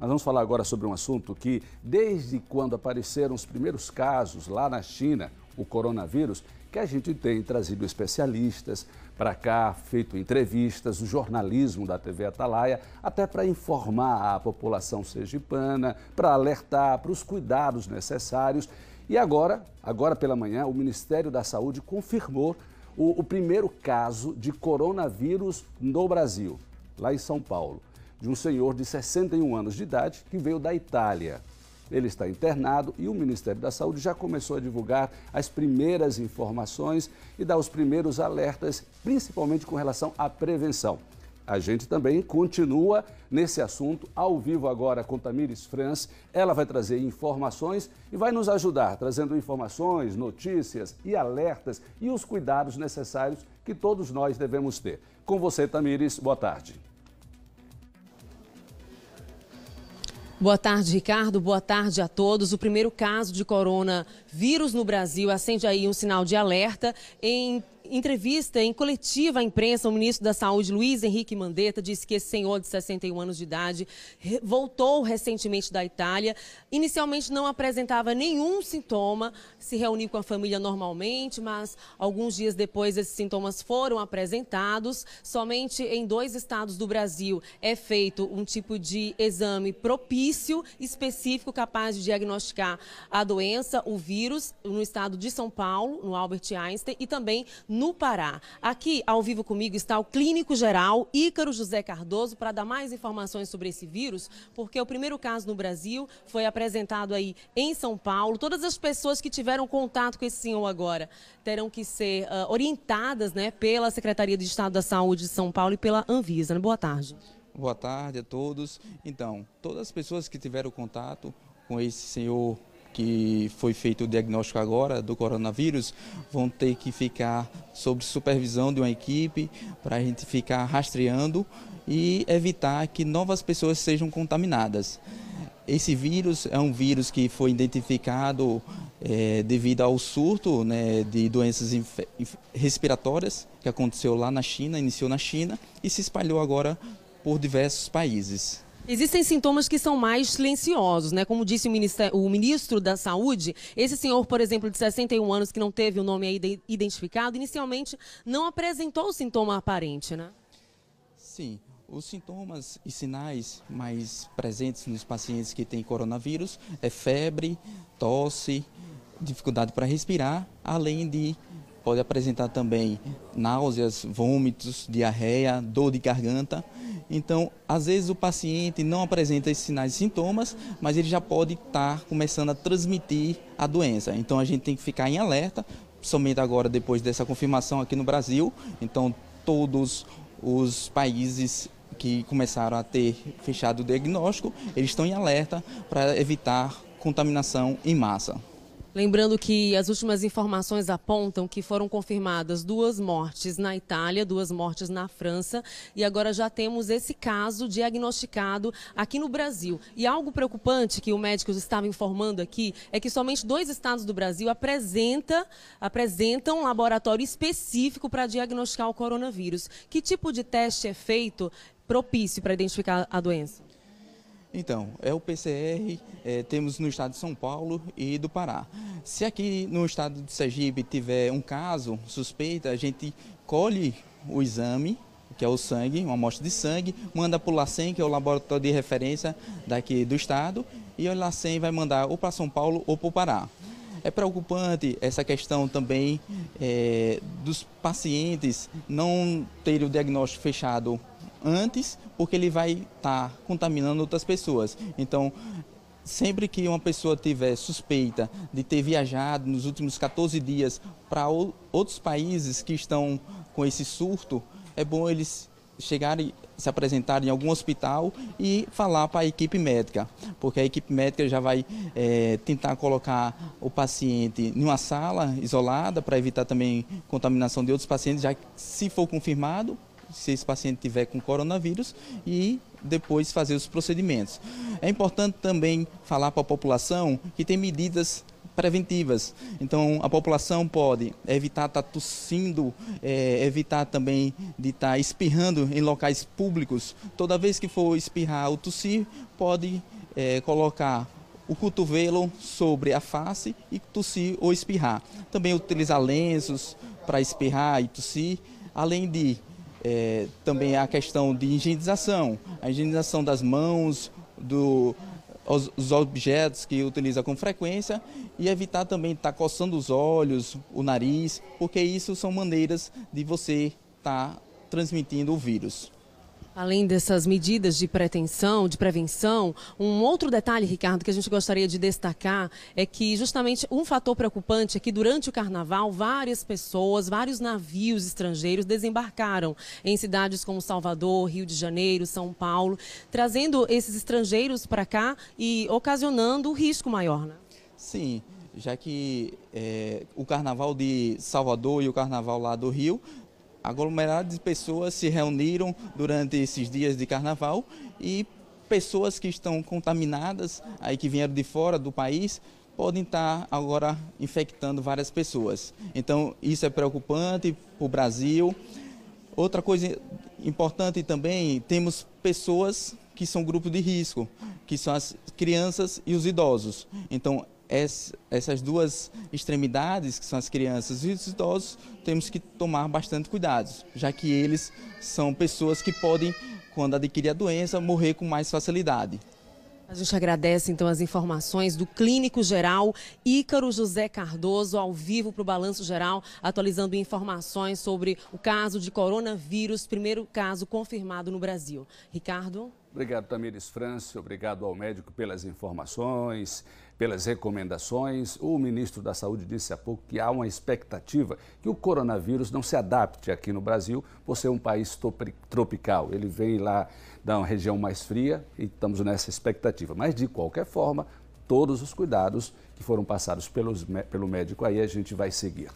Nós vamos falar agora sobre um assunto que, desde quando apareceram os primeiros casos lá na China, o coronavírus, que a gente tem trazido especialistas para cá, feito entrevistas, o jornalismo da TV Atalaia, até para informar a população sergipana, para alertar para os cuidados necessários. E agora pela manhã, o Ministério da Saúde confirmou o primeiro caso de coronavírus no Brasil, lá em São Paulo, de um senhor de 61 anos de idade que veio da Itália. Ele está internado e o Ministério da Saúde já começou a divulgar as primeiras informações e dar os primeiros alertas, principalmente com relação à prevenção. A gente também continua nesse assunto ao vivo agora com Tamires Franz. Ela vai trazer informações e vai nos ajudar, trazendo informações, notícias e alertas e os cuidados necessários que todos nós devemos ter. Com você, Tamires, boa tarde. Boa tarde, Ricardo. Boa tarde a todos. O primeiro caso de coronavírus no Brasil acende aí um sinal de alerta. Em entrevista em coletiva à imprensa, o ministro da Saúde, Luiz Henrique Mandetta, disse que esse senhor de 61 anos de idade voltou recentemente da Itália. Inicialmente não apresentava nenhum sintoma, se reuniu com a família normalmente, mas alguns dias depois esses sintomas foram apresentados. Somente em 2 estados do Brasil é feito um tipo de exame propício, específico, capaz de diagnosticar a doença, o vírus, no estado de São Paulo, no Albert Einstein, e também no Pará. Aqui, ao vivo comigo, está o clínico geral Ícaro José Cardoso para dar mais informações sobre esse vírus, porque o primeiro caso no Brasil foi apresentado aí em São Paulo. Todas as pessoas que tiveram contato com esse senhor agora terão que ser orientadas, né, pela Secretaria de Estado da Saúde de São Paulo e pela Anvisa. Né? Boa tarde. Boa tarde a todos. Então, todas as pessoas que tiveram contato com esse senhor que foi feito o diagnóstico agora do coronavírus, vão ter que ficar sob supervisão de uma equipe para a gente ficar rastreando e evitar que novas pessoas sejam contaminadas. Esse vírus é um vírus que foi identificado devido ao surto, né, de doenças respiratórias que aconteceu lá na China, iniciou na China e se espalhou agora por diversos países. Existem sintomas que são mais silenciosos, né? Como disse o ministro da Saúde, esse senhor, por exemplo, de 61 anos, que não teve o nome aí identificado, inicialmente não apresentou o sintoma aparente, né? Sim, os sintomas e sinais mais presentes nos pacientes que têm coronavírus é febre, tosse, dificuldade para respirar, além de pode apresentar também náuseas, vômitos, diarreia, dor de garganta. Então, às vezes o paciente não apresenta esses sinais e sintomas, mas ele já pode estar começando a transmitir a doença. Então, a gente tem que ficar em alerta, somente agora depois dessa confirmação aqui no Brasil. Então, todos os países que começaram a ter fechado o diagnóstico, eles estão em alerta para evitar contaminação em massa. Lembrando que as últimas informações apontam que foram confirmadas 2 mortes na Itália, 2 mortes na França e agora já temos esse caso diagnosticado aqui no Brasil. E algo preocupante que o médico estava informando aqui é que somente 2 estados do Brasil apresentam um laboratório específico para diagnosticar o coronavírus. Que tipo de teste é feito propício para identificar a doença? Então, é o PCR, temos no estado de São Paulo e do Pará. Se aqui no estado de Sergipe tiver um caso suspeita, a gente colhe o exame, que é o sangue, uma amostra de sangue, manda para o LACEN, que é o laboratório de referência daqui do estado, e o LACEN vai mandar ou para São Paulo ou para o Pará. É preocupante essa questão também dos pacientes não terem o diagnóstico fechado antes, porque ele vai estar contaminando outras pessoas. Então, sempre que uma pessoa tiver suspeita de ter viajado nos últimos 14 dias para outros países que estão com esse surto, é bom eles chegarem, se apresentarem em algum hospital e falar para a equipe médica, porque a equipe médica já vai tentar colocar o paciente em uma sala isolada para evitar também contaminação de outros pacientes, já que se for confirmado, se esse paciente tiver com coronavírus e depois fazer os procedimentos. É importante também falar para a população que tem medidas preventivas. Então, a população pode evitar estar tossindo, evitar também de estar espirrando em locais públicos. Toda vez que for espirrar ou tossir, pode colocar o cotovelo sobre a face e tossir ou espirrar. Também utilizar lenços para espirrar e tossir, além de também a questão de higienização, a higienização das mãos, os objetos que utiliza com frequência e evitar também estar coçando os olhos, o nariz, porque isso são maneiras de você estar transmitindo o vírus. Além dessas medidas de prevenção, um outro detalhe, Ricardo, que a gente gostaria de destacar é que justamente um fator preocupante é que durante o carnaval várias pessoas, vários navios estrangeiros desembarcaram em cidades como Salvador, Rio de Janeiro, São Paulo, trazendo esses estrangeiros para cá e ocasionando risco maior, né? Sim, já que o carnaval de Salvador e o carnaval lá do Rio, aglomerados de pessoas se reuniram durante esses dias de carnaval e pessoas que estão contaminadas, aí que vieram de fora do país, podem estar agora infectando várias pessoas. Então, isso é preocupante para o Brasil. Outra coisa importante também, temos pessoas que são grupo de risco, que são as crianças e os idosos. Então, essas duas extremidades, que são as crianças e os idosos, temos que tomar bastante cuidado, já que eles são pessoas que podem, quando adquirir a doença, morrer com mais facilidade. A gente agradece, então, as informações do clínico geral Ícaro José Cardoso, ao vivo para o Balanço Geral, atualizando informações sobre o caso de coronavírus, primeiro caso confirmado no Brasil. Ricardo? Obrigado, Tamires França. Obrigado ao médico pelas informações, pelas recomendações. O ministro da Saúde disse há pouco que há uma expectativa que o coronavírus não se adapte aqui no Brasil por ser um país tropical. Ele vem lá da região mais fria e estamos nessa expectativa. Mas, de qualquer forma, todos os cuidados que foram passados pelo médico aí a gente vai seguir.